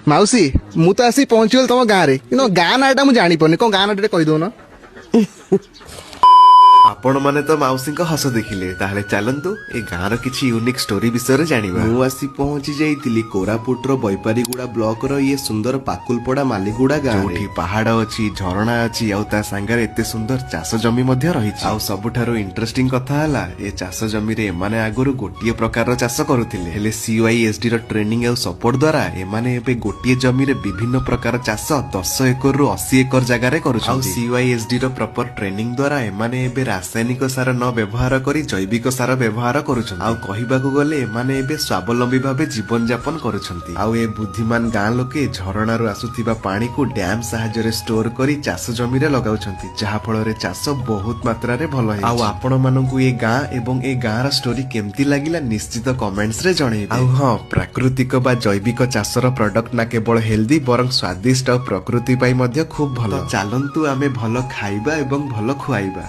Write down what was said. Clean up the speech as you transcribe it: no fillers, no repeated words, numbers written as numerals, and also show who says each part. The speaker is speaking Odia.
Speaker 1: ମାଉସୀ ମୁଁ ତ ଆସି ପହଞ୍ଚିଗଲି ତମ ଗାଁରେ, କିନ୍ତୁ ଗାଁ ନାଁଟା ମୁଁ ଜାଣିପାରୁନି, କଣ ଗାଁ ନାଁଟା ଟିକେ କହିଦଉନ।
Speaker 2: ଆପଣ ମାନେ ତ ମାଉସୀଙ୍କ ହସ ଦେଖିଲେ, ତାହେଲେ ଚାଲନ୍ତୁ ଏ ଗାଁର କିଛି ୟୁନିକ୍ ଷ୍ଟୋରି ବିଷୟରେ ଜାଣିବା। ମୁଁ ଆସି ପହଞ୍ଚି ଯାଇଥିଲି କୋରାପୁଟର ବୈପାରିଗୁଡା ବ୍ଲକର ଇଏ ସୁନ୍ଦର ପାକୁଲପଡା ମାଲିଗୁଡା ଗାଁ, ଯୋଉଠି ପାହାଡ ଅଛି, ଝରଣା ଅଛି, ଆଉ ତା ସାଙ୍ଗରେ ଏତେ ସୁନ୍ଦର ଚାଷ ଜମି ମଧ୍ୟ ରହିଛି। ଆଉ ସବୁଠାରୁ ଇଣ୍ଟରେଷ୍ଟିଂ କଥା ହେଲା, ଏ ଚାଷ ଜମିରେ ଏମାନେ ଆଗରୁ ଗୋଟିଏ ପ୍ରକାରର ଚାଷ କରୁଥିଲେ, ହେଲେ CYSD ର ଟ୍ରେନିଂ ଆଉ ସପୋର୍ଟ ଦ୍ୱାରା ଏମାନେ ଏବେ ଗୋଟିଏ ଜମିରେ ବିଭିନ୍ନ ପ୍ରକାର ଚାଷ 10 ଏକରରୁ 80 ଏକର ଜାଗାରେ କରୁଛନ୍ତି। ଆଉ CYSD ର ପ୍ରପର ଟ୍ରେନିଂ ଦ୍ୱାରା ଏମାନେ ଏବେ ରାସାୟନିକ ସାର ନ ବ୍ୟବହାର କରି ଜୈବିକ ସାର ବ୍ୟବହାର କରୁଛନ୍ତି। ଆଉ କହିବାକୁ ଗଲେ ଏମାନେ ଏବେ ସ୍ୱାବଲମ୍ବୀ ଭାବେ ଜୀବନ ଯାପନ କରୁଛନ୍ତି। ଆଉ ଏ ବୁଦ୍ଧିମାନ ଗାଁ ଲୋକେ ଝରଣାରୁ ଆସୁଥିବା ପାଣିକୁ ଡ୍ୟାମ ସାହାଯ୍ୟରେ ଷ୍ଟୋର କରି ଚାଷ ଜମିରେ ଲଗାଉଛନ୍ତି, ଯାହା ଫଳରେ ଚାଷ ବହୁତ ମାତ୍ରାରେ ଭଲ ହେଉଛି। ଆଉ ଆପଣ ମାନଙ୍କୁ ଏ ଗାଁ ଏବଂ ଏ ଗାଁର ଷ୍ଟୋରି କେମିତି ଲାଗିଲା ନିଶ୍ଚିତ କମେଣ୍ଟସ ରେ ଜଣେଇବେ। ଆଉ ହଁ, ପ୍ରାକୃତିକ ବା ଜୈବିକ ଚାଷର ପ୍ରଡକ୍ଟ ନା କେବଳ ହେଲ୍ଦି ବରଂ ସ୍ୱାଦିଷ୍ଟ ଆଉ ପ୍ରକୃତି ପାଇଁ ମଧ୍ୟ ଖୁବ ଭଲ। ଚାଲନ୍ତୁ ଆମେ ଭଲ ଖାଇବା ଏବଂ ଭଲ ଖୁଆଇବା।